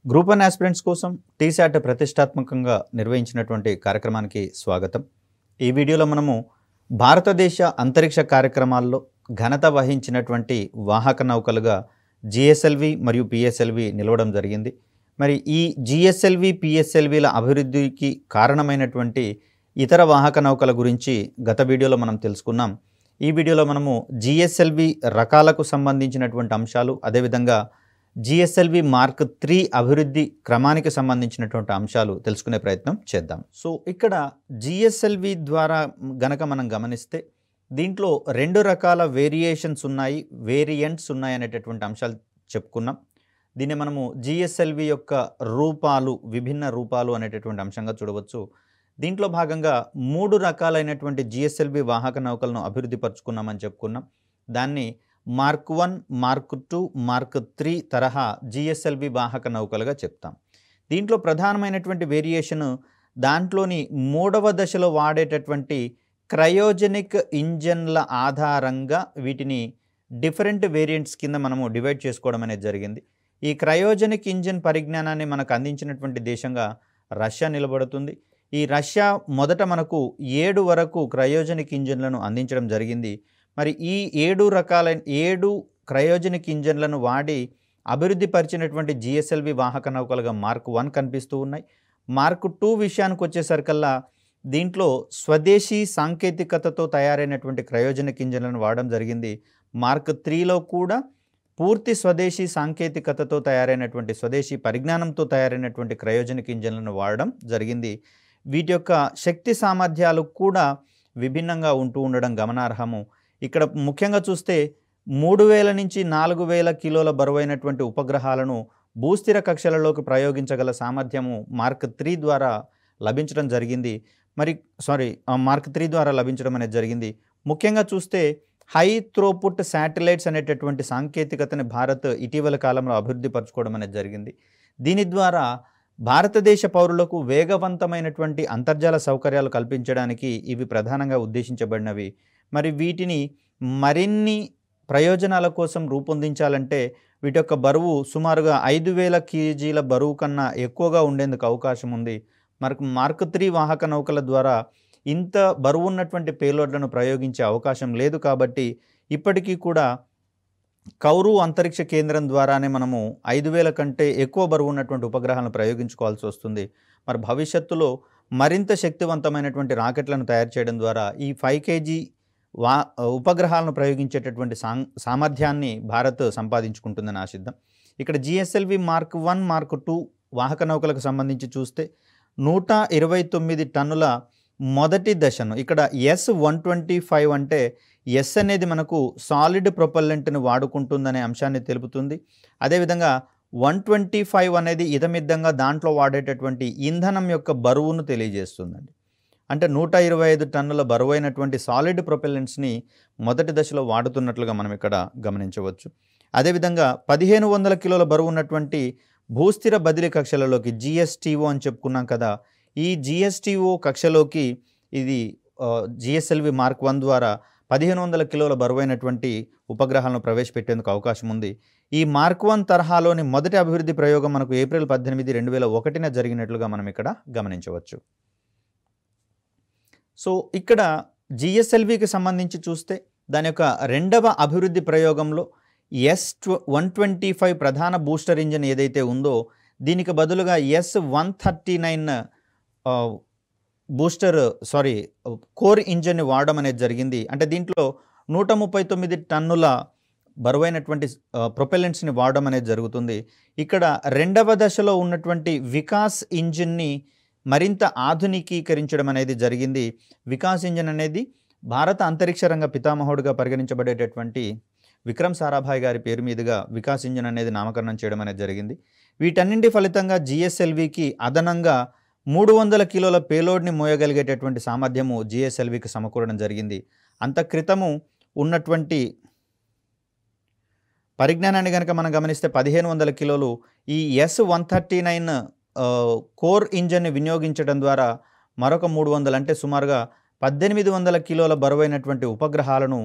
Group 1 aspirants కోసం టీశాట్ ప్రతిష్టాత్మకంగా నిర్వహించినటువంటి కార్యక్రమానికి స్వాగతం. ఈ వీడియోలో మనము భారతదేశ అంతరిక్ష కార్యక్రమాల్లో ఘనత వహించినటువంటి వాహక నౌకలుగా జిఎస్ఎల్వి మరియు పిఎస్ఎల్వి నిలవడం జరిగింది. మరి ఈ జిఎస్ఎల్వి పిఎస్ఎల్విల అభివృద్ధికి కారణమైనటువంటి ఇతర వాహక నౌకల గురించి గత వీడియోలో మనం తెలుసుకున్నాం. ఈ వీడియోలో మనము జిఎస్ఎల్వి రకాలకు సంబంధించినటువంటి అంశాలు, అదేవిధంగా జిఎస్ఎల్వి మార్క్ 3 అభివృద్ధి క్రమానికి సంబంధించినటువంటి అంశాలు తెలుసుకునే ప్రయత్నం చేద్దాం. సో ఇక్కడ జిఎస్ఎల్వి ద్వారా గనక మనం గమనిస్తే దీంట్లో 2 రకాల వేరియేషన్స్ ఉన్నాయి, వేరియంట్స్ ఉన్నాయి అనేటటువంటి అంశాలు చెప్పుకున్నాం. దీన్ని మనము జిఎస్ఎల్వి యొక్క రూపాలు, విభిన్న రూపాలు అనేటటువంటి అంశంగా చూడవచ్చు. దీంట్లో భాగంగా 3 రకాలైనటువంటి జిఎస్ఎల్వి వాహక నౌకలను అభివృద్ధి పరుచుకున్నామని చెప్పుకున్నాం. దాన్ని మార్క్ 1, మార్క్ 2, మార్క్ 3 తరహా జిఎస్ఎల్వి వాహక నౌకలుగా చెప్తాం. దీంట్లో ప్రధానమైనటువంటి వేరియేషన్ దాంట్లోని 3వ దశలో వాడేటటువంటి క్రయోజెనిక్ ఇంజన్ల ఆధారంగా వీటిని డిఫరెంట్ వేరియంట్స్ కింద మనము డివైడ్ చేసుకోవడం అనేది జరిగింది. ఈ క్రయోజెనిక్ ఇంజన్ పరిజ్ఞానాన్ని మనకు అందించినటువంటి దేశంగా రష్యా నిలబడుతుంది. ఈ రష్యా మొదట మనకు 7 వరకు క్రయోజెనిక్ ఇంజన్లను అందించడం జరిగింది. మరి ఈ 7 క్రయోజెనిక్ ఇంజన్లను వాడి అభివృద్ధి పరిచినటువంటి జిఎస్ఎల్వి వాహక నౌకలుగా మార్క్ 1 కనిపిస్తూ ఉన్నాయి. మార్క్ 2 విషయానికి వచ్చేసరికల్లా దీంట్లో స్వదేశీ సాంకేతికతతో తయారైనటువంటి క్రయోజెనిక్ ఇంజన్లను వాడడం జరిగింది. మార్క్ 3లో కూడా పూర్తి స్వదేశీ సాంకేతికతతో తయారైనటువంటి, స్వదేశీ పరిజ్ఞానంతో తయారైనటువంటి క్రయోజెనిక్ ఇంజన్లను వాడడం జరిగింది. వీటి యొక్క శక్తి సామర్థ్యాలు కూడా విభిన్నంగా ఉంటూ ఉండడం గమనార్హము. ఇక్కడ ముఖ్యంగా చూస్తే 3000 నుంచి 4000 కిలోల బరువైనటువంటి ఉపగ్రహాలను భూస్థిర కక్షలలోకి ప్రయోగించగల సామర్థ్యము మార్క్ 3 ద్వారా లభించడం జరిగింది. మార్క్ 3 ద్వారా లభించడం అనేది జరిగింది. ముఖ్యంగా చూస్తే హై త్రోపుట్ శాటిలైట్స్ అనేటటువంటి సాంకేతికతని భారత్ ఇటీవల కాలంలో అభివృద్ధి పరచుకోవడం అనేది జరిగింది. దీని ద్వారా భారతదేశ పౌరులకు వేగవంతమైనటువంటి అంతర్జాల సౌకర్యాలు కల్పించడానికి ఇవి ప్రధానంగా ఉద్దేశించబడినవి. మరి వీటిని మరిన్ని ప్రయోజనాల కోసం రూపొందించాలంటే వీటి యొక్క బరువు సుమారుగా 5000 కేజీల బరువు కన్నా ఎక్కువగా ఉండేందుకు అవకాశం ఉంది. మార్క్ 3 వాహక నౌకల ద్వారా ఇంత బరువు ఉన్నటువంటి పేలోడ్లను ప్రయోగించే అవకాశం లేదు. కాబట్టి ఇప్పటికీ కూడా కౌరు అంతరిక్ష కేంద్రం ద్వారానే మనము 5000 కంటే ఎక్కువ బరువు ఉన్నటువంటి ఉపగ్రహాలను ప్రయోగించుకోవాల్సి వస్తుంది. మరి భవిష్యత్తులో మరింత శక్తివంతమైనటువంటి రాకెట్లను తయారు చేయడం ద్వారా ఈ 5 కేజీ ఉపగ్రహాలను ప్రయోగించేటటువంటి సామర్థ్యాన్ని భారత్ సంపాదించుకుంటుందని ఆశిద్దాం. ఇక్కడ జిఎస్ఎల్వి మార్క్ 1, మార్క్ 2 వాహక నౌకలకు సంబంధించి చూస్తే 129 టన్నుల మొదటి దశను, ఇక్కడ S-125 అంటే ఎస్ అనేది మనకు సాలిడ్ ప్రొపల్లెంట్ని వాడుకుంటుందనే అంశాన్ని తెలుపుతుంది. అదేవిధంగా 125 అనేది ఇదమిద్దంగా దాంట్లో వాడేటటువంటి ఇంధనం యొక్క బరువును తెలియజేస్తుందండి. అంటే 125 టన్నుల బరువైనటువంటి సాలిడ్ ప్రొపెల్లెంట్స్ని మొదటి దశలో వాడుతున్నట్లుగా మనం ఇక్కడ గమనించవచ్చు. అదేవిధంగా 1500 కిలోల బరువు ఉన్నటువంటి భూస్థిర బదిలీ కక్షలలోకి జిఎస్టీఓ అని చెప్పుకున్నాం కదా, ఈ జిఎస్టీఓ కక్షలోకి ఇది జిఎస్ఎల్వి మార్క్ 1 ద్వారా 1500 కిలోల బరువైనటువంటి ఉపగ్రహాలను ప్రవేశపెట్టేందుకు అవకాశం ఉంది. ఈ మార్క్ 1 తరహాలోని మొదటి అభివృద్ధి ప్రయోగం మనకు ఏప్రిల్ 18, 2001 జరిగినట్లుగా మనం ఇక్కడ గమనించవచ్చు. సో ఇక్కడ జిఎస్ఎల్వికి సంబంధించి చూస్తే దాని యొక్క 2వ అభివృద్ధి ప్రయోగంలో S-125 ప్రధాన బూస్టర్ ఇంజిన్ ఏదైతే ఉందో దీనికి బదులుగా S-139 కోర్ ఇంజిన్ని వాడడం అనేది జరిగింది. అంటే దీంట్లో 139 టన్నుల బరువైనటువంటి ప్రొపెల్లెంట్స్ని వాడడం అనేది జరుగుతుంది. ఇక్కడ 2వ దశలో ఉన్నటువంటి వికాస్ ఇంజిన్ని మరింత ఆధునికీకరించడం అనేది జరిగింది. వికాస్ ఇంజిన్ అనేది భారత అంతరిక్ష రంగ పితామహుడుగా పరిగణించబడేటటువంటి విక్రమ్ సారాభాయ్ గారి పేరు మీదుగా వికాస్ ఇంజిన్ అనేది నామకరణం చేయడం అనేది జరిగింది. వీటన్నింటి ఫలితంగా జిఎస్ఎల్వికి అదనంగా 300 కిలోల పేలోడ్ని మోయగలిగేటటువంటి సామర్థ్యము జిఎస్ఎల్వికి సమకూరడం జరిగింది. అంత క్రితము ఉన్నటువంటి పరిజ్ఞానాన్ని కనుక మనం గమనిస్తే 1500 కిలోలు ఈ S-139 కోర్ ఇంజన్ని వినియోగించడం ద్వారా మరొక 300 అంటే సుమారుగా 1800 కిలోల బరువైనటువంటి ఉపగ్రహాలను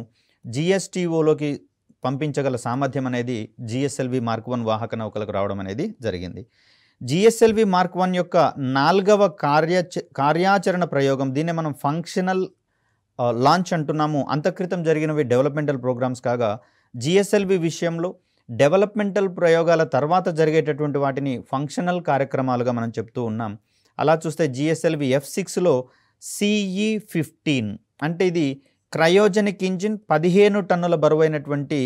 జిఎస్టీఓలోకి పంపించగల సామర్థ్యం అనేది జిఎస్ఎల్వి మార్క్ 1 వాహక నౌకలకు రావడం అనేది జరిగింది. జిఎస్ఎల్వి మార్క్ 1 యొక్క 4వ కార్యాచరణ ప్రయోగం, దీన్నే మనం ఫంక్షనల్ లాంచ్ అంటున్నాము. అంతక్రితం జరిగినవి డెవలప్మెంటల్ ప్రోగ్రామ్స్ కాగా, జిఎస్ఎల్వి విషయంలో డెవలప్మెంటల్ ప్రయోగాల తర్వాత జరిగేటటువంటి వాటిని ఫంక్షనల్ కార్యక్రమాలుగా మనం చెప్తూ ఉన్నాం. అలా చూస్తే జిఎస్ఎల్వి F6లో CE-15 అంటే ఇది క్రయోజనిక్ ఇంజిన్, 15 టన్నుల బరువైనటువంటి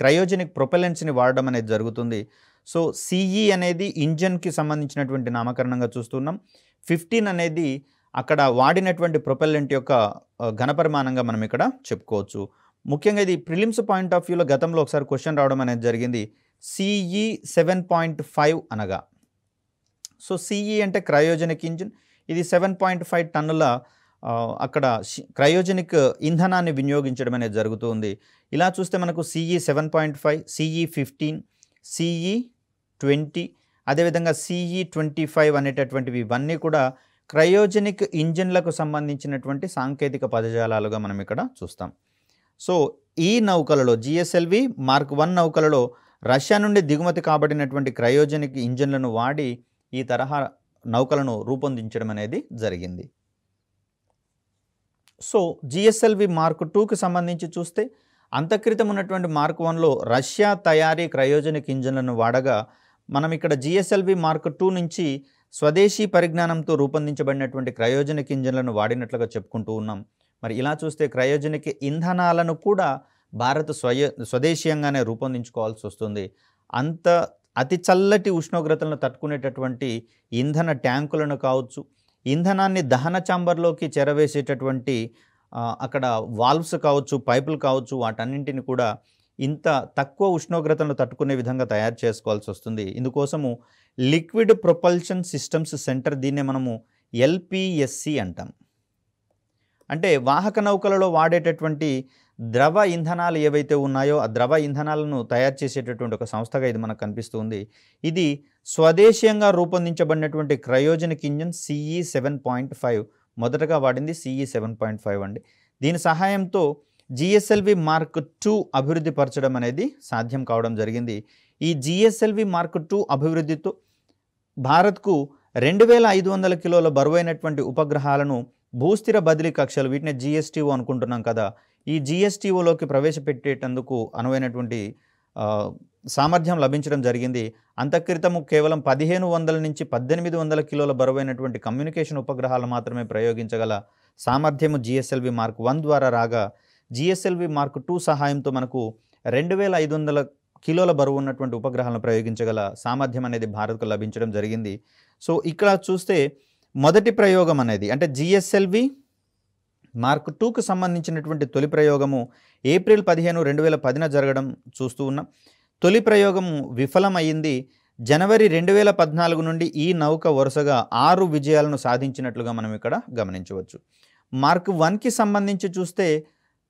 క్రయోజనిక్ ప్రొపెలెంట్స్ని వాడడం అనేది జరుగుతుంది. సో CE అనేది ఇంజన్కి సంబంధించినటువంటి నామకరణంగా చూస్తున్నాం. 15 అనేది అక్కడ వాడినటువంటి ప్రొపెలెంట్ యొక్క ఘనపరిమాణంగా మనం ఇక్కడ చెప్పుకోవచ్చు. ముఖ్యంగా ఇది ప్రిలిమ్స్ పాయింట్ ఆఫ్ వ్యూలో గతంలో ఒకసారి క్వశ్చన్ రావడం అనేది జరిగింది. CE 7.5 అనగా, సో CE అంటే క్రయోజనిక్ ఇంజిన్, ఇది 7.5 టన్నుల అక్కడ క్రయోజనిక్ ఇంధనాన్ని వినియోగించడం అనేది జరుగుతుంది. ఇలా చూస్తే మనకు CE 7.5, CE-15, CE-20, అదేవిధంగా CE-25 అనేటటువంటివి ఇవన్నీ కూడా క్రయోజనిక్ ఇంజిన్లకు సంబంధించినటువంటి సాంకేతిక పదజాలాలుగా మనం ఇక్కడ చూస్తాం. సో ఈ నౌకలలో జిఎస్ఎల్వి మార్క్ 1 నౌకలలో రష్యా నుండి దిగుమతి కాబడినటువంటి క్రయోజనిక్ ఇంజిన్లను వాడి ఈ తరహా నౌకలను రూపొందించడం అనేది జరిగింది. సో జిఎస్ఎల్వి మార్క్ 2కి సంబంధించి చూస్తే అంతక్రితం ఉన్నటువంటి మార్క్ 1లో రష్యా తయారీ క్రయోజనిక్ ఇంజిన్లను వాడగా, మనం ఇక్కడ జిఎస్ఎల్వి మార్క్ 2 నుంచి స్వదేశీ పరిజ్ఞానంతో రూపొందించబడినటువంటి క్రయోజనిక్ ఇంజిన్లను వాడినట్లుగా చెప్పుకుంటూ ఉన్నాం. మరి ఇలా చూస్తే క్రయోజనిక్ ఇంధనాలను కూడా భారత్ స్వదేశీయంగానే రూపొందించుకోవాల్సి వస్తుంది. అతి చల్లటి ఉష్ణోగ్రతలను తట్టుకునేటటువంటి ఇంధన ట్యాంకులను కావచ్చు, ఇంధనాన్ని దహన చాంబర్లోకి చేరవేసేటటువంటి అక్కడ వాల్వ్స్ కావచ్చు, పైపులు కావచ్చు, వాటన్నింటిని కూడా ఇంత తక్కువ ఉష్ణోగ్రతలను తట్టుకునే విధంగా తయారు చేసుకోవాల్సి వస్తుంది. ఇందుకోసము లిక్విడ్ ప్రొపల్షన్ సిస్టమ్స్ సెంటర్, దీన్నే మనము LPSC అంటాం. అంటే వాహక నౌకలలో వాడేటటువంటి ద్రవ ఇంధనాలు ఏవైతే ఉన్నాయో ఆ ద్రవ ఇంధనాలను తయారు చేసేటటువంటి ఒక సంస్థగా ఇది మనకు కనిపిస్తుంది. ఇది స్వదేశీయంగా రూపొందించబడినటువంటి క్రయోజనిక్ ఇంజిన్ CE 7.5, మొదటగా వాడింది CE 7.5 అండి. దీని సహాయంతో జిఎస్ఎల్వి మార్క్ 2 అభివృద్ధి పరచడం అనేది సాధ్యం కావడం జరిగింది. ఈ జిఎస్ఎల్వి మార్క్ 2 అభివృద్ధితో భారత్కు 2500 కిలోల బరువైనటువంటి ఉపగ్రహాలను భూస్థిర బదిలీ కక్షలు, వీటిని GSTO అనుకుంటున్నాం కదా, ఈ GSTOలోకి ప్రవేశపెట్టేటందుకు అనువైనటువంటి సామర్థ్యం లభించడం జరిగింది. అంతక్రితము కేవలం 1500 నుంచి 1800 కిలోల బరువైనటువంటి కమ్యూనికేషన్ ఉపగ్రహాలు మాత్రమే ప్రయోగించగల సామర్థ్యము జిఎస్ఎల్వి మార్క్ 1 ద్వారా రాగా, జిఎస్ఎల్వి మార్క్ 2 సహాయంతో మనకు 2500 కిలోల బరువు ఉన్నటువంటి ఉపగ్రహాలను ప్రయోగించగల సామర్థ్యం అనేది భారత్కు లభించడం జరిగింది. సో ఇక్కడ చూస్తే మొదటి ప్రయోగం అనేది అంటే జిఎస్ఎల్వి మార్క్ 2కు సంబంధించినటువంటి తొలి ప్రయోగము ఏప్రిల్ 15, 2010 జరగడం చూస్తూ ఉన్నాం. తొలి ప్రయోగం విఫలమైంది. జనవరి 2014 నుండి ఈ నౌక వరుసగా 6 విజయాలను సాధించినట్లుగా మనం ఇక్కడ గమనించవచ్చు. మార్క్ 1కి సంబంధించి చూస్తే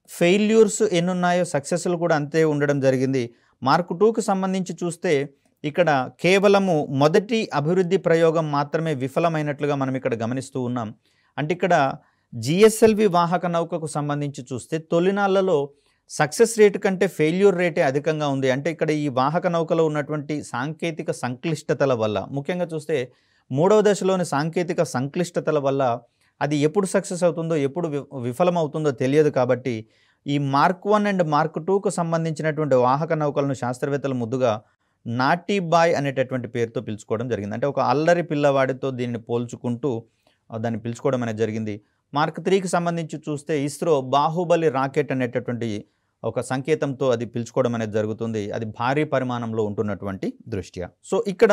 ఫెయిల్యూర్స్ ఎన్నున్నాయో సక్సెస్లు కూడా అంతే ఉండడం జరిగింది. మార్క్ 2కు సంబంధించి చూస్తే ఇక్కడ కేవలము మొదటి అభివృద్ధి ప్రయోగం మాత్రమే విఫలమైనట్లుగా మనం ఇక్కడ గమనిస్తూ ఉన్నాం. అంటే ఇక్కడ జిఎస్ఎల్వి వాహక నౌకకు సంబంధించి చూస్తే తొలినాళ్లలో సక్సెస్ రేటు కంటే ఫెయిల్యూర్ రేటే అధికంగా ఉంది. అంటే ఇక్కడ ఈ వాహక నౌకలో ఉన్నటువంటి సాంకేతిక సంక్లిష్టతల వల్ల, ముఖ్యంగా చూస్తే 3వ దశలోని సాంకేతిక సంక్లిష్టతల వల్ల అది ఎప్పుడు సక్సెస్ అవుతుందో ఎప్పుడు విఫలమవుతుందో తెలియదు. కాబట్టి ఈ మార్క్ 1 అండ్ మార్క్ 2కు సంబంధించినటువంటి వాహక నౌకలను శాస్త్రవేత్తలు ముద్దుగా నాటీ బాయ్ అనేటటువంటి పేరుతో పిలుచుకోవడం జరిగింది. అంటే ఒక అల్లరి పిల్లవాడితో దీన్ని పోల్చుకుంటూ దాన్ని పిలుచుకోవడం అనేది జరిగింది. మార్క్ 3కి సంబంధించి చూస్తే ఇస్రో బాహుబలి రాకెట్ అనేటటువంటి ఒక సంకేతంతో అది పిలుచుకోవడం అనేది జరుగుతుంది. అది భారీ పరిమాణంలో ఉంటున్నటువంటి దృష్ట్యా. సో ఇక్కడ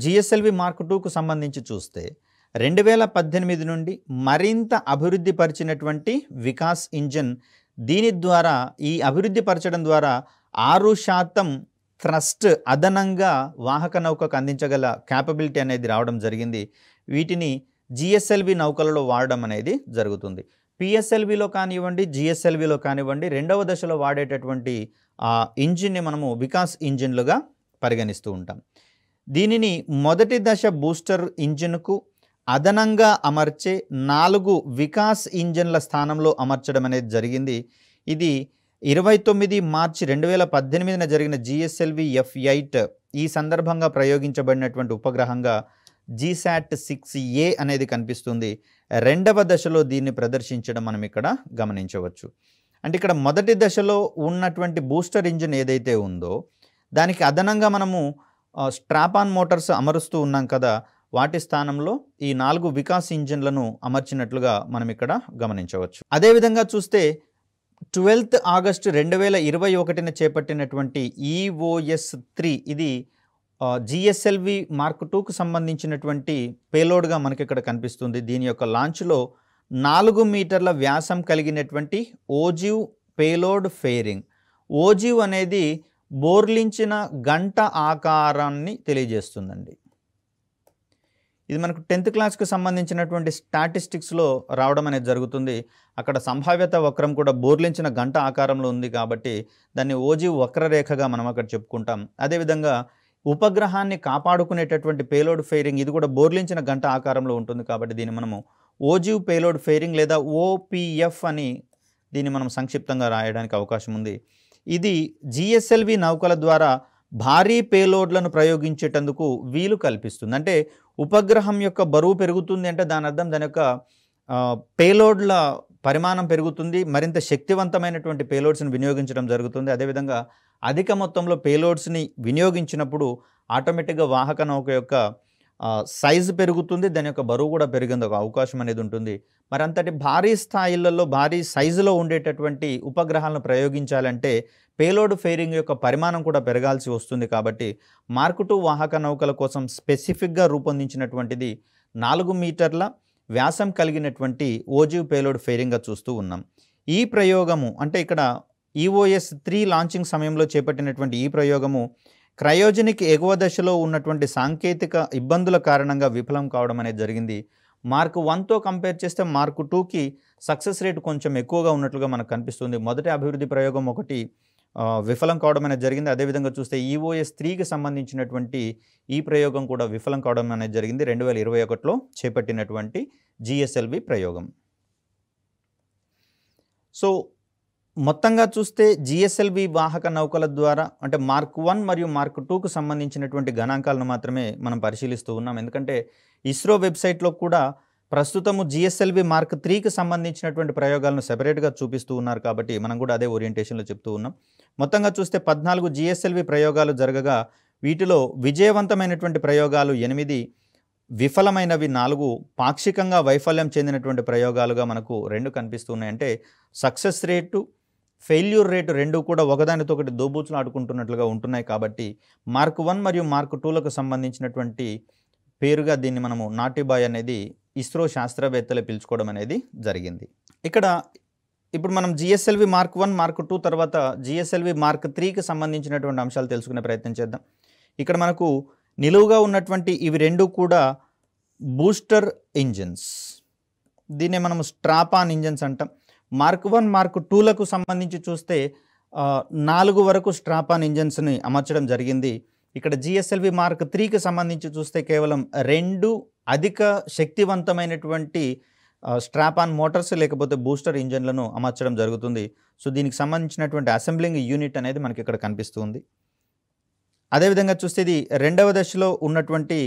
జిఎస్ఎల్వి మార్క్ 2కు సంబంధించి చూస్తే 2018 నుండి మరింత అభివృద్ధి పరిచినటువంటి వికాస్ ఇంజిన్, దీని ద్వారా ఈ అభివృద్ధి పరచడం ద్వారా 6% థ్రస్ట్ అదనంగా వాహక నౌకకు అందించగల క్యాపబిలిటీ అనేది రావడం జరిగింది. వీటిని జిఎస్ఎల్వి నౌకలలో వాడడం అనేది జరుగుతుంది. పిఎస్ఎల్విలో కానివ్వండి, జిఎస్ఎల్విలో కానివ్వండి, 2వ దశలో వాడేటటువంటి ఇంజిన్ని మనము వికాస్ ఇంజిన్లుగా పరిగణిస్తూ ఉంటాం. దీనిని మొదటి దశ బూస్టర్ ఇంజిన్కు అదనంగా అమర్చే 4 వికాస్ ఇంజిన్ల స్థానంలో అమర్చడం అనేది జరిగింది. ఇది 29 మార్చి 2018న జరిగిన జిఎస్ఎల్వి F8 ఈ సందర్భంగా ప్రయోగించబడినటువంటి ఉపగ్రహంగా GSAT-6A అనేది కనిపిస్తుంది. రెండవ దశలో దీన్ని ప్రదర్శించడం మనం ఇక్కడ గమనించవచ్చు. అంటే ఇక్కడ మొదటి దశలో ఉన్నటువంటి బూస్టర్ ఇంజిన్ ఏదైతే ఉందో దానికి అదనంగా మనము స్ట్రాపాన్ మోటార్స్ అమరుస్తూ ఉన్నాం కదా, వాటి స్థానంలో ఈ 4 వికాస్ ఇంజిన్లను అమర్చినట్లుగా మనం ఇక్కడ గమనించవచ్చు. అదేవిధంగా చూస్తే 12 ఆగస్టు 2021న చేపట్టినటువంటి EOS-3 ఇది GSLV Mark 2కు సంబంధించినటువంటి పేలోడ్గా మనకి ఇక్కడ కనిపిస్తుంది. దీని యొక్క లాంచ్లో 4 మీటర్ల వ్యాసం కలిగినటువంటి ఓజివ్ పేలోడ్ ఫెయిరింగ్. ఓజివ్ అనేది బోర్లించిన గంట ఆకారాన్ని తెలియజేస్తుందండి. ఇది మనకు 10th క్లాస్కి సంబంధించినటువంటి స్టాటిస్టిక్స్లో రావడం అనేది జరుగుతుంది. అక్కడ సంభావ్యత వక్రం కూడా బోర్లించిన గంట ఆకారంలో ఉంది కాబట్టి దాన్ని ఓజివ్ వక్రరేఖగా మనం అక్కడ చెప్పుకుంటాం. అదేవిధంగా ఉపగ్రహాన్ని కాపాడుకునేటటువంటి పేలోడ్ ఫెయిరింగ్ ఇది కూడా బోర్లించిన గంట ఆకారంలో ఉంటుంది కాబట్టి దీన్ని మనము ఓజివ్ పేలోడ్ ఫెయిరింగ్ లేదా OPF అని దీన్ని మనం సంక్షిప్తంగా రాయడానికి అవకాశం ఉంది. ఇది GSLV నౌకల ద్వారా భారీ పేలోడ్లను ప్రయోగించేటందుకు వీలు కల్పిస్తుంది. అంటే ఉపగ్రహం యొక్క బరువు పెరుగుతుంది అంటే దాని అర్థం దాని యొక్క పేలోడ్ల పరిమాణం పెరుగుతుంది, మరింత శక్తివంతమైనటువంటి పేలోడ్స్ని వినియోగించడం జరుగుతుంది. అదేవిధంగా అధిక మొత్తంలో పేలోడ్స్ని వినియోగించినప్పుడు ఆటోమేటిక్గా వాహక నౌక యొక్క సైజు పెరుగుతుంది, దాని యొక్క బరువు కూడా పెరిగేందుకు అవకాశం అనేది ఉంటుంది. మరి అంతటి భారీ స్థాయిలలో భారీ సైజులో ఉండేటటువంటి ఉపగ్రహాలను ప్రయోగించాలంటే పేలోడ్ ఫెయిరింగ్ యొక్క పరిమాణం కూడా పెరగాల్సి వస్తుంది. కాబట్టి మార్క్ 2 వాహక నౌకల కోసం స్పెసిఫిక్గా రూపొందించినటువంటిది 4 మీటర్ల వ్యాసం కలిగినటువంటి ఓజివ్ పేలోడ్ ఫెయిరింగ్గా చూస్తూ ఉన్నాం. ఈ ప్రయోగము అంటే ఇక్కడ EOS-3 లాంచింగ్ సమయంలో చేపట్టినటువంటి ఈ ప్రయోగము క్రయోజనిక్ ఎగువ దశలో ఉన్నటువంటి సాంకేతిక ఇబ్బందుల కారణంగా విఫలం కావడం అనేది జరిగింది. మార్క్ 1తో కంపేర్ చేస్తే మార్క్ 2కి సక్సెస్ రేట్ కొంచెం ఎక్కువగా ఉన్నట్లుగా మనకు కనిపిస్తుంది. మొదటి అభివృద్ధి ప్రయోగం ఒకటి విఫలం కావడం అనేది జరిగింది. అదేవిధంగా చూస్తే EOS-3కి సంబంధించినటువంటి ఈ ప్రయోగం కూడా విఫలం కావడం అనేది జరిగింది 2021లో చేపట్టినటువంటి GSLV ప్రయోగం. సో మొత్తంగా చూస్తే GSLV వాహక నౌకల ద్వారా అంటే మార్క్ 1 మరియు మార్క్ 2కు సంబంధించినటువంటి గణాంకాలను మాత్రమే మనం పరిశీలిస్తూ ఉన్నాం. ఎందుకంటే ఇస్రో వెబ్సైట్లో కూడా ప్రస్తుతము GSLV మార్క్ 3కి సంబంధించినటువంటి ప్రయోగాలను సెపరేట్గా చూపిస్తూ ఉన్నారు కాబట్టి మనం కూడా అదే ఓరియంటేషన్లో చెప్తూ ఉన్నాం. మొత్తంగా చూస్తే 14 GSLV ప్రయోగాలు జరగగా వీటిలో విజయవంతమైనటువంటి ప్రయోగాలు 8, విఫలమైనవి 4, పాక్షికంగా వైఫల్యం చెందినటువంటి ప్రయోగాలుగా మనకు 2 కనిపిస్తూ ఉన్నాయి. అంటే సక్సెస్ రేటు ఫెయిల్యూర్ రేటు 2 కూడా ఒకదానితో ఒకటి దోబూచులు ఆడుకుంటున్నట్లుగా ఉంటున్నాయి. కాబట్టి మార్క్ 1 మరియు మార్క్ 2లకు సంబంధించినటువంటి పేరుగా దీన్ని మనము నాటీ బాయ్ అనేది ఇస్రో శాస్త్రవేత్తలు పిలుచుకోవడం అనేది జరిగింది. ఇక్కడ ఇప్పుడు మనం GSLV మార్క్ 1 మార్క్ 2 తర్వాత GSLV మార్క్ 3కి సంబంధించినటువంటి అంశాలు తెలుసుకునే ప్రయత్నం చేద్దాం. ఇక్కడ మనకు నిలువుగా ఉన్నటువంటి ఇవి 2 కూడా బూస్టర్ ఇంజిన్స్, దీన్నే మనం స్ట్రాపాన్ ఇంజిన్స్ అంటాం. మార్క్ 1 మార్క్ 2లకు సంబంధించి చూస్తే 4 వరకు స్ట్రాపాన్ ఇంజిన్స్ని అమర్చడం జరిగింది. ఇక్కడ GSLV మార్క్ 3కి సంబంధించి చూస్తే కేవలం 2 అధిక శక్తివంతమైనటువంటి స్ట్రాపాన్ మోటార్స్ లేకపోతే బూస్టర్ ఇంజన్లను అమర్చడం జరుగుతుంది. సో దీనికి సంబంధించినటువంటి అసెంబ్లింగ్ యూనిట్ అనేది మనకి ఇక్కడ కనిపిస్తుంది. అదేవిధంగా చూస్తే ఇది రెండవ దశలో ఉన్నటువంటి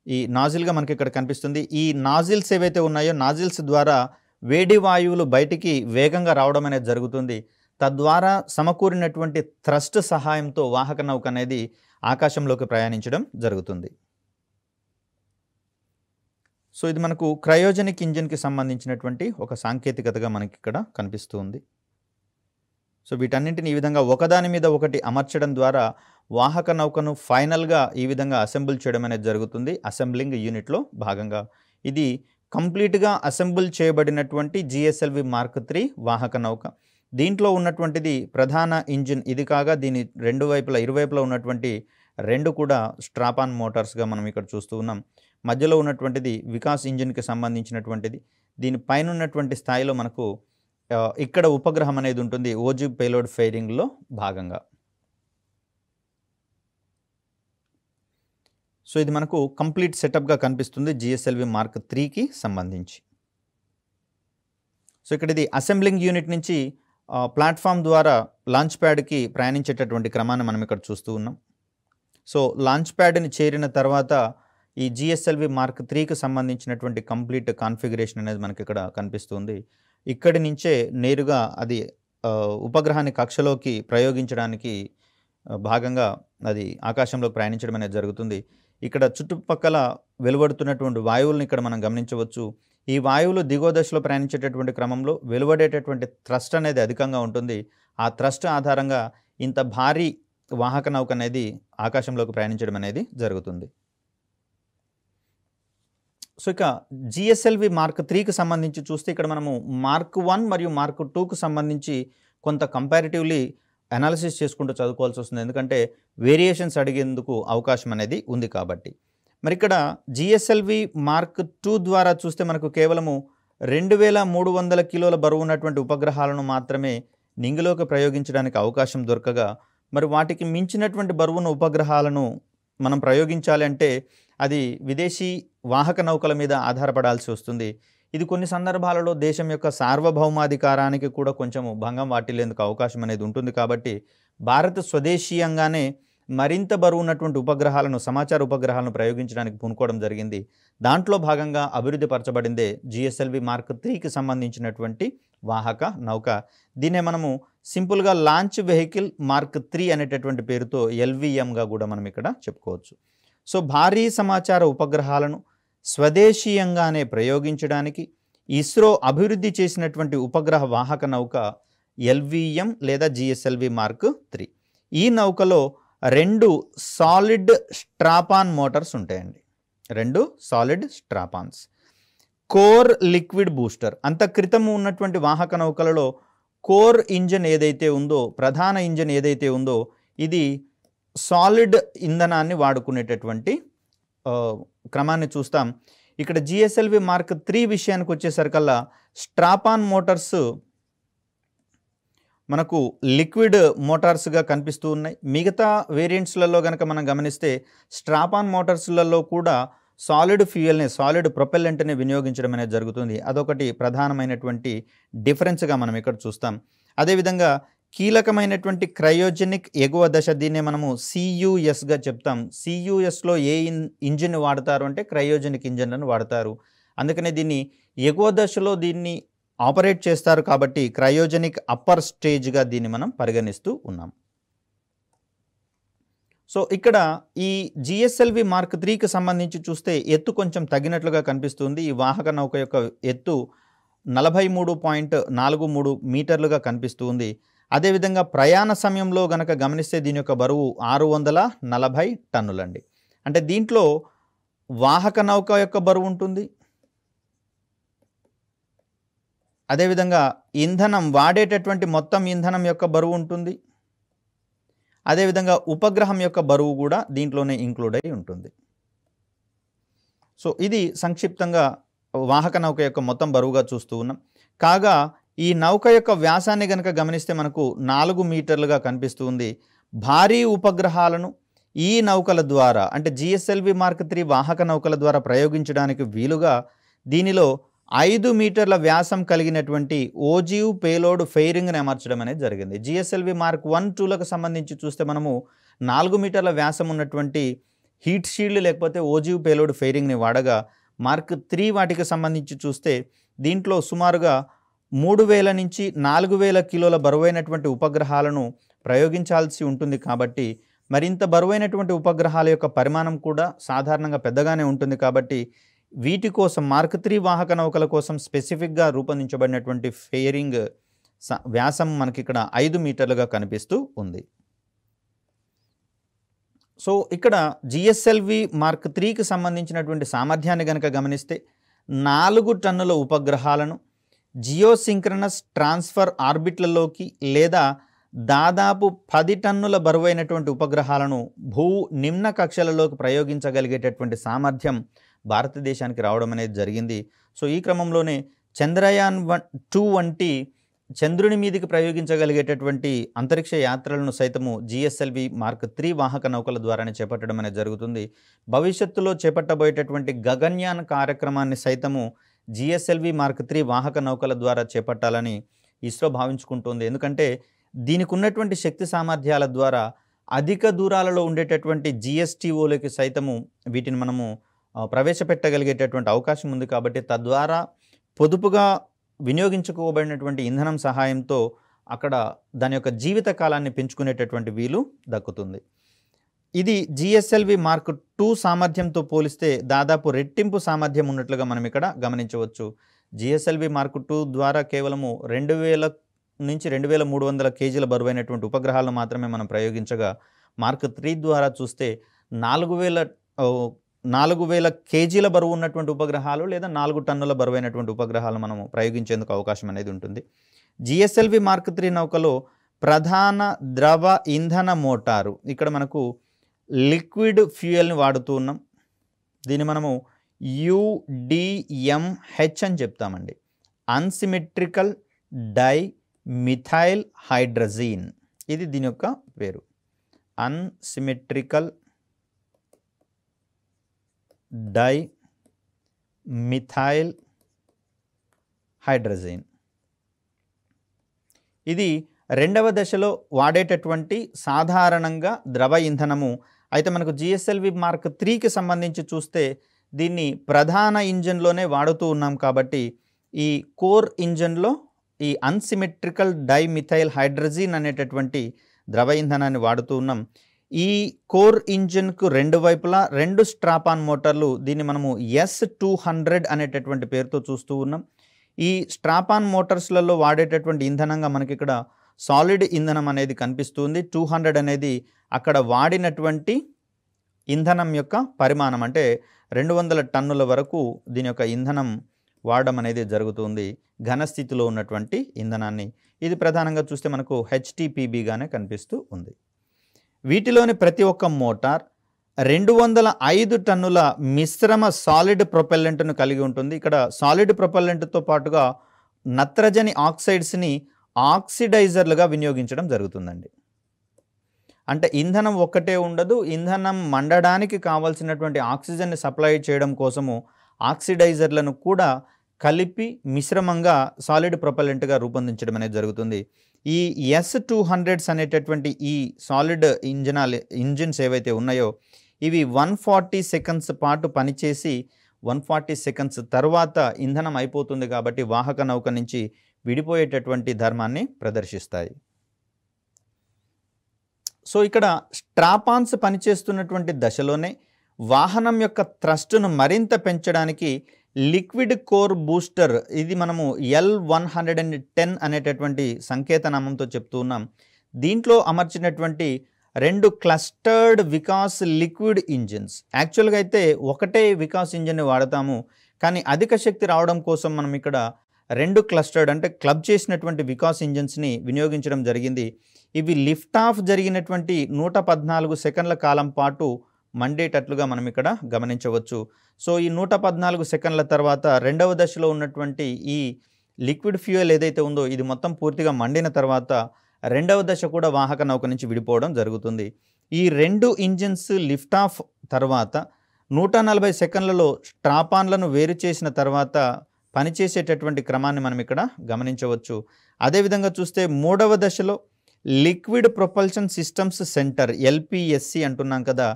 ఈ నాజిల్గా మనకి ఇక్కడ కనిపిస్తుంది. ఈ నాజిల్స్ ఏవైతే ఉన్నాయో నాజిల్స్ ద్వారా వేడి వాయువులు బయటికి వేగంగా రావడం అనేది జరుగుతుంది. తద్వారా సమకూరినటువంటి థ్రస్ట్ సహాయంతో వాహక నౌక అనేది ఆకాశంలోకి ప్రయాణించడం జరుగుతుంది. సో ఇది మనకు క్రయోజనిక్ ఇంజిన్కి సంబంధించినటువంటి ఒక సాంకేతికతగా మనకి ఇక్కడ కనిపిస్తుంది. సో వీటన్నింటిని ఈ విధంగా ఒకదాని మీద ఒకటి అమర్చడం ద్వారా వాహక నౌకను ఫైనల్గా ఈ విధంగా అసెంబుల్ చేయడం అనేది జరుగుతుంది అసెంబ్లింగ్ యూనిట్లో భాగంగా. ఇది కంప్లీట్గా అసెంబుల్ చేయబడినటువంటి GSLV మార్క్ 3 వాహక నౌక. దీంట్లో ఉన్నటువంటిది ప్రధాన ఇంజిన్ ఇది కాగా దీని ఇరువైపులా ఉన్నటువంటి 2 కూడా స్ట్రాపాన్ మోటార్స్గా మనం ఇక్కడ చూస్తూ ఉన్నాం. మధ్యలో ఉన్నటువంటిది వికాస్ ఇంజిన్కి సంబంధించినటువంటిది. దీని పైన ఉన్నటువంటి స్థాయిలో మనకు ఇక్కడ ఉపగ్రహం అనేది ఉంటుంది ఓజివ్ పేలోడ్ ఫెయిరింగ్లో భాగంగా. సో ఇది మనకు కంప్లీట్ సెటప్గా కనిపిస్తుంది GSLV మార్క్ 3కి సంబంధించి. సో ఇక్కడ ఇది అసెంబ్లింగ్ యూనిట్ నుంచి ప్లాట్ఫామ్ ద్వారా లాంచ్ ప్యాడ్కి ప్రయాణించేటటువంటి క్రమాన్ని మనం ఇక్కడ చూస్తూ ఉన్నాం. సో లాంచ్ ప్యాడ్ని చేరిన తర్వాత ఈ జిఎస్ఎల్వి మార్క్ 3కి సంబంధించినటువంటి కంప్లీట్ కాన్ఫిగరేషన్ అనేది మనకి ఇక్కడ కనిపిస్తుంది. ఇక్కడి నుంచే నేరుగా అది ఉపగ్రహాన్ని కక్షలోకి ప్రయోగించడానికి భాగంగా అది ఆకాశంలోకి ప్రయాణించడం అనేది జరుగుతుంది. ఇక్కడ చుట్టుపక్కల వెలువడుతున్నటువంటి వాయువులను ఇక్కడ మనం గమనించవచ్చు. ఈ వాయువులు దిగువ దశలో ప్రయాణించేటటువంటి క్రమంలో వెలువడేటటువంటి థ్రస్ట్ అనేది అధికంగా ఉంటుంది. ఆ థ్రస్ట్ ఆధారంగా ఇంత భారీ వాహక నౌక అనేది ఆకాశంలోకి ప్రయాణించడం అనేది జరుగుతుంది. సో ఇక జిఎస్ఎల్వి మార్క్ 3కి సంబంధించి చూస్తే ఇక్కడ మనము మార్క్ 1 మరియు మార్క్ 2కు సంబంధించి కొంత కంపారిటివ్లీ అనాలిసిస్ చేసుకుంటూ చదువుకోవాల్సి వస్తుంది. ఎందుకంటే వేరియేషన్స్ అడిగేందుకు అవకాశం అనేది ఉంది కాబట్టి. మరి ఇక్కడ జిఎస్ఎల్వి మార్క్ 2 ద్వారా చూస్తే మనకు కేవలము 2300 కిలోల బరువు ఉన్నటువంటి ఉపగ్రహాలను మాత్రమే నింగిలోకి ప్రయోగించడానికి అవకాశం దొరకగా, మరి వాటికి మించినటువంటి బరువున్న ఉపగ్రహాలను మనం ప్రయోగించాలి అంటే అది విదేశీ వాహక నౌకల మీద ఆధారపడాల్సి వస్తుంది. ఇది కొన్ని సందర్భాలలో దేశం యొక్క సార్వభౌమాధికారానికి కూడా కొంచెము భంగం వాటిల్లేందుకు అవకాశం అనేది ఉంటుంది. కాబట్టి భారత్ స్వదేశీయంగానే మరింత బరువు ఉన్నటువంటి ఉపగ్రహాలను, సమాచార ఉపగ్రహాలను ప్రయోగించడానికి పూనుకోవడం జరిగింది. దాంట్లో భాగంగా అభివృద్ధి పరచబడిందే జిఎస్ఎల్వి మార్క్ 3కి సంబంధించినటువంటి వాహక నౌక. దీన్నే మనము సింపుల్గా లాంచ్ వెహికల్ మార్క్ 3 అనేటటువంటి పేరుతో ఎల్విఎంగా కూడా మనం ఇక్కడ చెప్పుకోవచ్చు. సో భారీ సమాచార ఉపగ్రహాలను స్వదేశీయంగానే ప్రయోగించడానికి ఇస్రో అభివృద్ధి చేసినటువంటి ఉపగ్రహ వాహక నౌక ఎల్విఎం లేదా జిఎస్ఎల్వి మార్క్ 3. ఈ నౌకలో 2 సాలిడ్ స్ట్రాపాన్ మోటార్స్ ఉంటాయండి. 2 solid strapons. Core liquid booster. అంత క్రితం ఉన్నటువంటి వాహక నౌకలలో కోర్ ఇంజన్ ఏదైతే ఉందో, ప్రధాన ఇంజన్ ఏదైతే ఉందో, ఇది సాలిడ్ ఇంధనాన్ని వాడుకునేటటువంటి క్రమాన్ని చూస్తాం. ఇక్కడ జిఎస్ఎల్వి మార్క్ 3 విషయానికి వచ్చేసరికల్లా స్ట్రాపాన్ మోటార్స్ మనకు లిక్విడ్ మోటార్స్గా కనిపిస్తూ ఉన్నాయి. మిగతా వేరియంట్స్లలో కనుక మనం గమనిస్తే స్ట్రాపాన్ మోటార్స్లలో కూడా సాలిడ్ ఫ్యూయల్ని, సాలిడ్ ప్రొపెల్లెంట్ని వినియోగించడం అనేది జరుగుతుంది. అదొకటి ప్రధానమైనటువంటి డిఫరెన్స్గా మనం ఇక్కడ చూస్తాం. అదేవిధంగా కీలకమైనటువంటి క్రయోజెనిక్ ఎగువ దశ, దీన్నే మనము సియుఎస్గా చెప్తాం. సియుఎస్లో ఏ ఇంజిన్ వాడతారు అంటే క్రయోజెనిక్ ఇంజిన్లను వాడతారు. అందుకనే దీన్ని ఎగువ దశలో దీన్ని ఆపరేట్ చేస్తారు కాబట్టి క్రయోజెనిక్ అప్పర్ స్టేజ్గా దీన్ని మనం పరిగణిస్తూ ఉన్నాం. సో ఇక్కడ ఈ జిఎస్ఎల్వి మార్క్ 3కి సంబంధించి చూస్తే ఎత్తు కొంచెం తగ్గినట్లుగా కనిపిస్తుంది. ఈ వాహక నౌక యొక్క ఎత్తు 43.43 మీటర్లుగా కనిపిస్తుంది. అదేవిధంగా ప్రయాణ సమయంలో గనక గమనిస్తే దీని యొక్క బరువు 640 టన్నులండి. అంటే దీంట్లో వాహక నౌక యొక్క బరువు ఉంటుంది, అదేవిధంగా ఇంధనం వాడేటటువంటి మొత్తం ఇంధనం యొక్క బరువు ఉంటుంది, అదేవిధంగా ఉపగ్రహం యొక్క బరువు కూడా దీంట్లోనే ఇంక్లూడ్ అయి ఉంటుంది. సో ఇది సంక్షిప్తంగా వాహక నౌక యొక్క మొత్తం బరువుగా చూస్తూ ఉన్నాం. కాగా ఈ నౌక యొక్క వ్యాసాన్ని కనుక గమనిస్తే మనకు 4 మీటర్లుగా కనిపిస్తుంది. భారీ ఉపగ్రహాలను ఈ నౌకల ద్వారా, అంటే జిఎస్ఎల్వి మార్క్ 3 వాహక నౌకల ద్వారా ప్రయోగించడానికి వీలుగా దీనిలో 5 మీటర్ల వ్యాసం కలిగినటువంటి ఓజీవ్ పేలోడ్ ఫెయిరింగ్ని అమర్చడం అనేది జరిగింది. జిఎస్ఎల్వి మార్క్ 1, 2లకు సంబంధించి చూస్తే మనము 4 మీటర్ల వ్యాసం ఉన్నటువంటి హీట్ షీల్డ్ లేకపోతే ఓజీవ్ పేలోడ్ ఫెయిరింగ్ని వాడగా, మార్క్ 3 వాటికి సంబంధించి చూస్తే దీంట్లో సుమారుగా 3000 నుంచి 4000 కిలోల బరువైనటువంటి ఉపగ్రహాలను ప్రయోగించాల్సి ఉంటుంది. కాబట్టి మరింత బరువైనటువంటి ఉపగ్రహాల యొక్క పరిమాణం కూడా సాధారణంగా పెద్దగానే ఉంటుంది. కాబట్టి వీటి కోసం మార్క్ 3 వాహక నౌకల కోసం స్పెసిఫిక్గా రూపొందించబడినటువంటి ఫెయిరింగ్ వ్యాసం మనకి ఇక్కడ 5 మీటర్లుగా కనిపిస్తూ ఉంది. సో ఇక్కడ జిఎస్ఎల్వి మార్క్ 3కి సంబంధించినటువంటి సామర్థ్యాన్ని కనుక గమనిస్తే 4 టన్నుల ఉపగ్రహాలను జియోసింక్రనస్ ట్రాన్స్ఫర్ ఆర్బిట్లలోకి లేదా దాదాపు 10 టన్నుల బరువైనటువంటి ఉపగ్రహాలను భూ నిమ్న కక్షలలోకి ప్రయోగించగలిగేటటువంటి సామర్థ్యం భారతదేశానికి రావడం అనేది జరిగింది. సో ఈ క్రమంలోనే చంద్రయాన్ 2 వంటి చంద్రుని మీదకి ప్రయోగించగలిగేటటువంటి అంతరిక్ష యాత్రలను సైతము జిఎస్ఎల్వి మార్క్ 3 వాహక నౌకల ద్వారానే చేపట్టడం అనేది జరుగుతుంది. భవిష్యత్తులో చేపట్టబోయేటటువంటి గగన్యాన్ కార్యక్రమాన్ని సైతము జిఎస్ఎల్వి మార్క్ 3 వాహక నౌకల ద్వారా చేపట్టాలని ఇస్రో భావించుకుంటోంది. ఎందుకంటే దీనికి ఉన్నటువంటి శక్తి సామర్థ్యాల ద్వారా అధిక దూరాలలో ఉండేటటువంటి జిఎస్టీఓలకి సైతము వీటిని మనము ప్రవేశపెట్టగలిగేటటువంటి అవకాశం ఉంది. కాబట్టి తద్వారా పొదుపుగా వినియోగించుకోబడినటువంటి ఇంధనం సహాయంతో అక్కడ దాని యొక్క జీవిత కాలాన్ని పెంచుకునేటటువంటి వీలు దక్కుతుంది. ఇది జిఎస్ఎల్వి మార్క్ 2 సామర్థ్యంతో పోలిస్తే దాదాపు రెట్టింపు సామర్థ్యం ఉన్నట్లుగా మనం ఇక్కడ గమనించవచ్చు. జిఎస్ఎల్వి మార్క్ 2 ద్వారా కేవలము 2000 నుంచి 2300 కేజీల బరువైనటువంటి ఉపగ్రహాలను మాత్రమే మనం ప్రయోగించగా, మార్క్ 3 ద్వారా చూస్తే 4000 కేజీల బరువు ఉన్నటువంటి ఉపగ్రహాలు లేదా 4 టన్నుల బరువైనటువంటి ఉపగ్రహాలు మనము ప్రయోగించేందుకు అవకాశం అనేది ఉంటుంది. జిఎస్ఎల్వి మార్క్ 3 నౌకలో ప్రధాన ద్రవ ఇంధన మోటారు, ఇక్కడ మనకు లిక్విడ్ ఫ్యూయల్ని వాడుతూ ఉన్నాం. దీన్ని మనము UDMH అని చెప్తామండి. అన్సిమెట్రికల్ డై మిథైల్ హైడ్రజీన్, ఇది దీని యొక్క పేరు. Unsymmetrical dimethyl hydrazine. ఇది రెండవ దశలో వాడేటటువంటి సాధారణంగా ద్రవ ఇంధనము. అయితే మనకు జిఎస్ఎల్వి మార్క్ 3కి సంబంధించి చూస్తే దీన్ని ప్రధాన ఇంజన్లోనే వాడుతూ ఉన్నాం. కాబట్టి ఈ కోర్ ఇంజన్లో ఈ అన్సిమెట్రికల్ డైమిథైల్ హైడ్రజీన్ అనేటటువంటి ద్రవ ఇంధనాన్ని వాడుతూ ఉన్నాం. ఈ కోర్ ఇంజన్కు రెండు వైపులా 2 స్ట్రాపాన్ మోటార్లు, దీన్ని మనము S200 అనేటటువంటి పేరుతో చూస్తూ ఉన్నాం. ఈ స్ట్రాపాన్ మోటార్స్లలో వాడేటటువంటి ఇంధనంగా మనకి ఇక్కడ సాలిడ్ ఇంధనం అనేది కనిపిస్తుంది. 200 అనేది అక్కడ వాడినటువంటి ఇంధనం యొక్క పరిమాణం, అంటే 200 టన్నుల వరకు దీని యొక్క ఇంధనం వాడడం అనేది జరుగుతుంది, ఘనస్థితిలో ఉన్నటువంటి ఇంధనాన్ని. ఇది ప్రధానంగా చూస్తే మనకు HTPBగానే కనిపిస్తూ ఉంది. వీటిలోని ప్రతి ఒక్క మోటార్ 205 టన్నుల మిశ్రమ సాలిడ్ ప్రొపెల్లెంట్ను కలిగి ఉంటుంది. ఇక్కడ సాలిడ్ ప్రొపెల్లెంట్తో పాటుగా నత్రజని ఆక్సైడ్స్ని ఆక్సిడైజర్లుగా వినియోగించడం జరుగుతుందండి. అంటే ఇంధనం ఒక్కటే ఉండదు, ఇంధనం మండడానికి కావాల్సినటువంటి ఆక్సిజన్ని సప్లై చేయడం కోసము ఆక్సిడైజర్లను కూడా కలిపి మిశ్రమంగా సాలిడ్ ప్రొపెల్లెంట్గా రూపొందించడం అనేది జరుగుతుంది. ఈ S200s అనేటటువంటి ఈ సాలిడ్ ఇంజిన్స్ ఏవైతే ఉన్నాయో ఇవి 140 సెకండ్స్ పాటు పనిచేసి 140 సెకండ్స్ తర్వాత ఇంధనం అయిపోతుంది. కాబట్టి వాహక నౌక నుంచి విడిపోయేటటువంటి ధర్మాన్ని ప్రదర్శిస్తాయి. సో ఇక్కడ స్ట్రాపాన్స్ పనిచేస్తున్నటువంటి దశలోనే వాహనం యొక్క థ్రస్ట్ను మరింత పెంచడానికి లిక్విడ్ కోర్ బూస్టర్, ఇది మనము L110 అనేటటువంటి సంకేతనామంతో చెప్తూ ఉన్నాం. దీంట్లో అమర్చినటువంటి 2 క్లస్టర్డ్ వికాస్ లిక్విడ్ ఇంజిన్స్. యాక్చువల్గా అయితే ఒకటే వికాస్ ఇంజిన్ని వాడతాము, కానీ అధిక శక్తి రావడం కోసం మనం ఇక్కడ 2 క్లస్టర్డ్ అంటే క్లబ్ చేసినటువంటి వికాస్ ఇంజిన్స్ని వినియోగించడం జరిగింది. ఇవి లిఫ్ట్ ఆఫ్ జరిగినటువంటి 114 సెకండ్ల కాలం పాటు మండేటట్లుగా మనం ఇక్కడ గమనించవచ్చు. సో ఈ 114 సెకండ్ల తర్వాత రెండవ దశలో ఉన్నటువంటి ఈ లిక్విడ్ ఫ్యూయల్ ఏదైతే ఉందో ఇది మొత్తం పూర్తిగా మండిన తర్వాత రెండవ దశ కూడా వాహక నౌక నుంచి విడిపోవడం జరుగుతుంది. ఈ 2 ఇంజిన్స్ లిఫ్ట్ ఆఫ్ తర్వాత 140 సెకండ్లలో స్ట్రాపాన్లను వేరు చేసిన తర్వాత పనిచేసేటటువంటి క్రమాన్ని మనం ఇక్కడ గమనించవచ్చు. అదేవిధంగా చూస్తే మూడవ దశలో liquid propulsion systems centre LPSC అంటున్నాం కదా,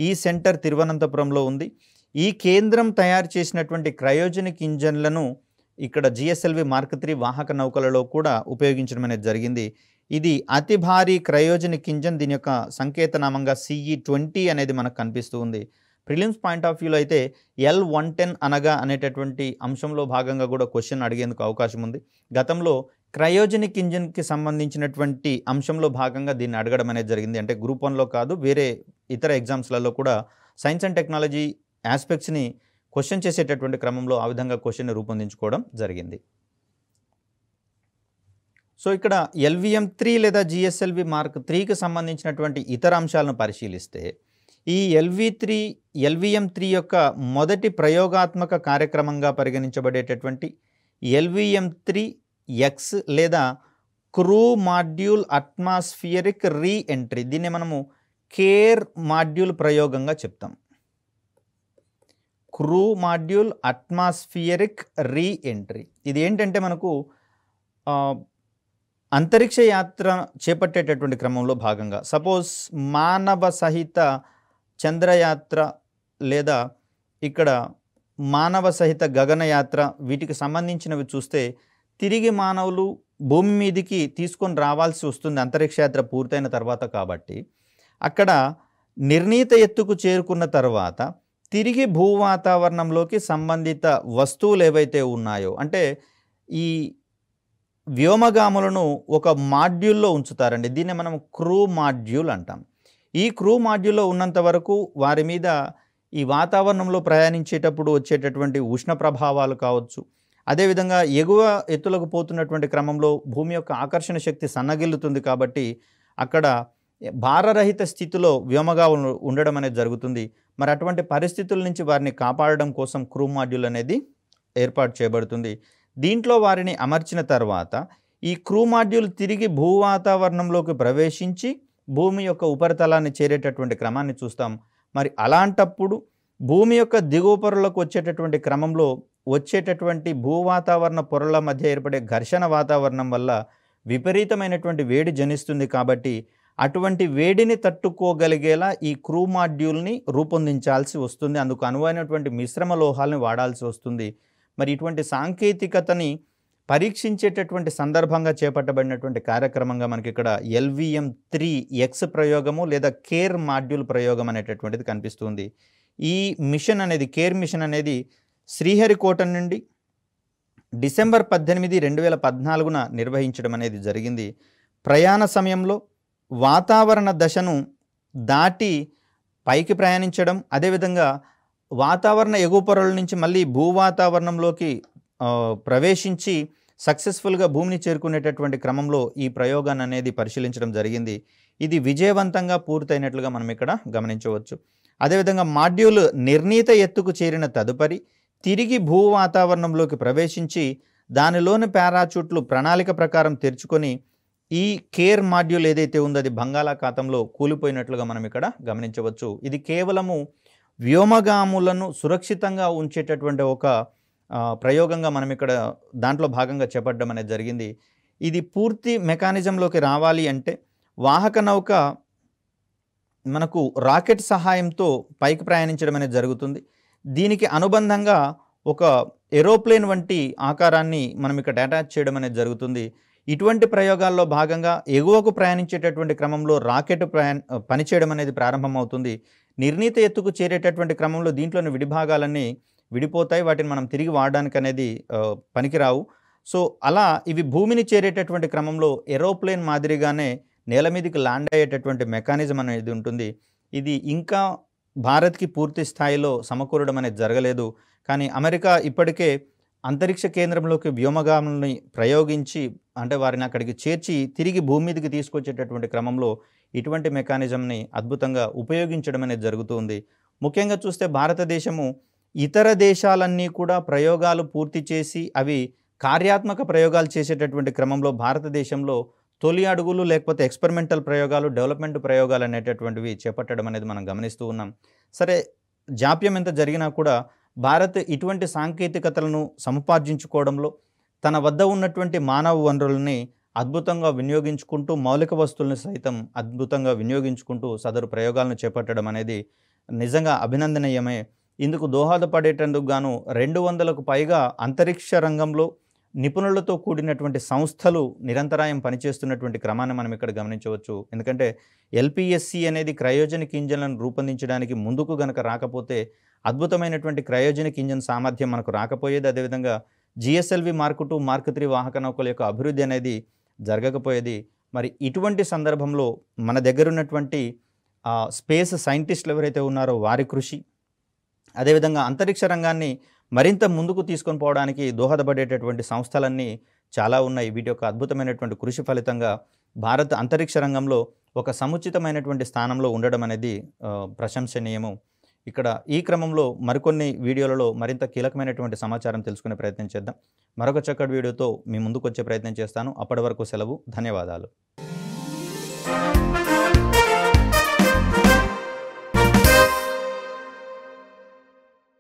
ఈ సెంటర్ తిరువనంతపురంలో ఉంది. ఈ కేంద్రం తయారు చేసినటువంటి క్రయోజనిక్ ఇంజన్లను ఇక్కడ జిఎస్ఎల్వి మార్క్ 3 వాహక నౌకలలో కూడా ఉపయోగించడం అనేది జరిగింది. ఇది అతి భారీ క్రయోజనిక్ ఇంజన్, దీని యొక్క సంకేతనామంగా CE20 అనేది మనకు కనిపిస్తూ ఉంది. ప్రిలిమ్స్ పాయింట్ ఆఫ్ వ్యూలో అయితే L110 అనగా అనేటటువంటి అంశంలో భాగంగా కూడా క్వశ్చన్ అడిగేందుకు అవకాశం ఉంది. గతంలో క్రయోజనిక్ ఇంజిన్కి సంబంధించినటువంటి అంశంలో భాగంగా దీన్ని అడగడం అనేది జరిగింది. అంటే గ్రూప్ 1లో కాదు, వేరే ఇతర ఎగ్జామ్స్లలో కూడా సైన్స్ అండ్ టెక్నాలజీ ఆస్పెక్ట్స్ని క్వశ్చన్ చేసేటటువంటి క్రమంలో ఆ విధంగా క్వశ్చన్ని రూపొందించుకోవడం జరిగింది. సో ఇక్కడ LVM3 లేదా జిఎస్ఎల్వి మార్క్ 3కి సంబంధించినటువంటి ఇతర అంశాలను పరిశీలిస్తే ఈ LVM3 యొక్క మొదటి ప్రయోగాత్మక కార్యక్రమంగా పరిగణించబడేటటువంటి LVM3X లేదా crew module atmospheric re entry, దీన్ని మనము కేర్ మాడ్యూల్ ప్రయోగంగా చెప్తాం. Crew module atmospheric re entry ఇది ఏంటంటే మనకు అంతరిక్ష యాత్ర చేపట్టేటటువంటి క్రమంలో భాగంగా సపోజ్ మానవ సహిత చంద్రయాత్ర లేదా ఇక్కడ మానవ సహిత గగనయాత్ర వీటికి సంబంధించినవి చూస్తే తిరిగి మానవులు భూమి మీదికి తీసుకొని రావాల్సి వస్తుంది అంతరిక్ష యాత్ర పూర్తయిన తర్వాత. కాబట్టి అక్కడ నిర్ణీత ఎత్తుకు చేరుకున్న తర్వాత తిరిగి భూ వాతావరణంలోకి సంబంధిత వస్తువులు ఏవైతే ఉన్నాయో, అంటే ఈ వ్యోమగాములను ఒక మాడ్యూల్లో ఉంచుతారండి. దీన్ని మనం క్రూ మాడ్యూల్ అంటాం. ఈ క్రూ మాడ్యూల్లో ఉన్నంత వరకు వారి మీద ఈ వాతావరణంలో ప్రయాణించేటప్పుడు వచ్చేటటువంటి ఉష్ణ ప్రభావాలు కావచ్చు, అదేవిధంగా ఎగువ ఎత్తులకు పోతున్నటువంటి క్రమంలో భూమి యొక్క ఆకర్షణ శక్తి సన్నగిల్లుతుంది. కాబట్టి అక్కడ భారరహిత స్థితిలో వ్యోమగాములు ఉండడం అనేది జరుగుతుంది. మరి అటువంటి పరిస్థితుల నుంచి వారిని కాపాడడం కోసం క్రూ మాడ్యూల్ అనేది ఏర్పాటు చేయబడుతుంది. దీంట్లో వారిని అమర్చిన తర్వాత ఈ క్రూ మాడ్యూల్ తిరిగి భూ వాతావరణంలోకి ప్రవేశించి భూమి యొక్క ఉపరితలాన్ని చేరేటటువంటి క్రమాన్ని చూస్తాం. మరి అలాంటప్పుడు భూమి యొక్క దిగువ పొరలకు వచ్చేటటువంటి క్రమంలో వచ్చేటటువంటి భూ వాతావరణ పొరల మధ్య ఏర్పడే ఘర్షణ వాతావరణం వల్ల విపరీతమైనటువంటి వేడి జనిస్తుంది. కాబట్టి అటువంటి వేడిని తట్టుకోగలిగేలా ఈ క్రూ మాడ్యూల్ని రూపొందించాల్సి వస్తుంది. అందుకు అనువైనటువంటి మిశ్రమ లోహాలని వాడాల్సి వస్తుంది. మరి ఇటువంటి సాంకేతికతని పరీక్షించేటటువంటి సందర్భంగా చేపట్టబడినటువంటి కార్యక్రమంగా మనకి ఇక్కడ LVM-3X ప్రయోగము లేదా కేర్ మాడ్యూల్ ప్రయోగం అనేటటువంటిది కనిపిస్తుంది. ఈ మిషన్ అనేది కేర్ మిషన్ అనేది శ్రీహరికోట నుండి డిసెంబర్ 18, 2014 నిర్వహించడం అనేది జరిగింది. ప్రయాణ సమయంలో వాతావరణ దశను దాటి పైకి ప్రయాణించడం, అదేవిధంగా వాతావరణ ఎగువ పొరల నుంచి మళ్ళీ భూ వాతావరణంలోకి ప్రవేశించి సక్సెస్ఫుల్గా భూమిని చేరుకునేటటువంటి క్రమంలో ఈ ప్రయోగాన్ని అనేది పరిశీలించడం జరిగింది. ఇది విజయవంతంగా పూర్తయినట్లుగా మనం ఇక్కడ గమనించవచ్చు. అదేవిధంగా మాడ్యూల్ నిర్ణీత ఎత్తుకు చేరిన తదుపరి తిరిగి భూ వాతావరణంలోకి ప్రవేశించి దానిలోని పారాచూట్లు ప్రణాళిక ప్రకారం తెరుచుకొని ఈ కేర్ మాడ్యూల్ ఏదైతే ఉందో అది బంగాళాఖాతంలో కూలిపోయినట్లుగా మనం ఇక్కడ గమనించవచ్చు. ఇది కేవలము వ్యోమగాములను సురక్షితంగా ఉంచేటటువంటి ఒక ప్రయోగంగా మనం ఇక్కడ దాంట్లో భాగంగా చేపట్టడం అనేది జరిగింది. ఇది పూర్తి మెకానిజంలోకి రావాలి అంటే వాహక నౌక మనకు రాకెట్ సహాయంతో పైకి ప్రయాణించడం అనేది జరుగుతుంది. దీనికి అనుబంధంగా ఒక ఏరోప్లేన్ వంటి ఆకారాన్ని మనం ఇక్కడ అటాచ్ చేయడం అనేది జరుగుతుంది. ఇటువంటి ప్రయోగాల్లో భాగంగా ఎగువకు ప్రయాణించేటటువంటి క్రమంలో రాకెట్ పనిచేయడం అనేది ప్రారంభమవుతుంది. నిర్ణీత ఎత్తుకు చేరేటటువంటి క్రమంలో దీంట్లోని విడిభాగాలన్నీ విడిపోతాయి. వాటిని మనం తిరిగి వాడడానికి అనేది పనికిరావు. సో అలా ఇవి భూమిని చేరేటటువంటి క్రమంలో ఏరోప్లేన్ మాదిరిగానే నేల మీదకి ల్యాండ్ అయ్యేటటువంటి మెకానిజం అనేది ఉంటుంది. ఇది ఇంకా భారత్కి పూర్తి స్థాయిలో సమకూరడం అనేది జరగలేదు. కానీ అమెరికా ఇప్పటికే అంతరిక్ష కేంద్రంలోకి వ్యోమగాములని ప్రయోగించి అంటే వారిని అక్కడికి చేర్చి తిరిగి భూమి మీదకి తీసుకొచ్చేటటువంటి క్రమంలో ఇటువంటి మెకానిజంని అద్భుతంగా ఉపయోగించడం అనేది జరుగుతుంది. ముఖ్యంగా చూస్తే భారతదేశము ఇతర దేశాలన్నీ కూడా ప్రయోగాలు పూర్తి చేసి అవి కార్యాత్మక ప్రయోగాలు చేసేటటువంటి క్రమంలో భారతదేశంలో తొలి అడుగులు లేకపోతే ఎక్స్పెరిమెంటల్ ప్రయోగాలు, డెవలప్మెంట్ ప్రయోగాలు అనేటటువంటివి చేపట్టడం అనేది మనం గమనిస్తూ ఉన్నాం. సరే, జాప్యం ఎంత జరిగినా కూడా భారత్ ఇటువంటి సాంకేతికతలను సముపార్జించుకోవడంలో తన వద్ద ఉన్నటువంటి మానవ వనరులని అద్భుతంగా వినియోగించుకుంటూ మౌలిక వస్తువులను సైతం అద్భుతంగా వినియోగించుకుంటూ సదరు ప్రయోగాలను చేపట్టడం అనేది నిజంగా అభినందనీయమే. ఇందుకు దోహదపడేటందుకు గాను 200కు పైగా అంతరిక్ష రంగంలో నిపుణులతో కూడినటువంటి సంస్థలు నిరంతరాయం పనిచేస్తున్నటువంటి క్రమాన్ని మనం ఇక్కడ గమనించవచ్చు. ఎందుకంటే LPSC అనేది క్రయోజనిక్ ఇంజన్లను రూపొందించడానికి ముందుకు గనక రాకపోతే అద్భుతమైనటువంటి క్రయోజనిక్ ఇంజన్ సామర్థ్యం మనకు రాకపోయేది. అదేవిధంగా GSLV Mark 2, Mark 3 వాహక నౌకల యొక్క అభివృద్ధి అనేది జరగకపోయేది. మరి ఇటువంటి సందర్భంలో మన దగ్గర ఉన్నటువంటి స్పేస్ సైంటిస్టులు ఎవరైతే ఉన్నారో వారి కృషి, అదేవిధంగా అంతరిక్ష రంగాన్ని మరింత ముందుకు తీసుకొని పోవడానికి దోహదపడేటటువంటి సంస్థలన్నీ చాలా ఉన్నాయి. వీటి యొక్క అద్భుతమైనటువంటి కృషి ఫలితంగా భారత్ అంతరిక్ష రంగంలో ఒక సముచితమైనటువంటి స్థానంలో ఉండడం అనేది ప్రశంసనీయము. ఇక్కడ ఈ క్రమంలో మరికొన్ని వీడియోలలో మరింత కీలకమైనటువంటి సమాచారం తెలుసుకునే ప్రయత్నం చేద్దాం. మరొక చక్కటి వీడియోతో మీ ముందుకు వచ్చే ప్రయత్నం చేస్తాను. అప్పటి వరకు సెలవు. ధన్యవాదాలు.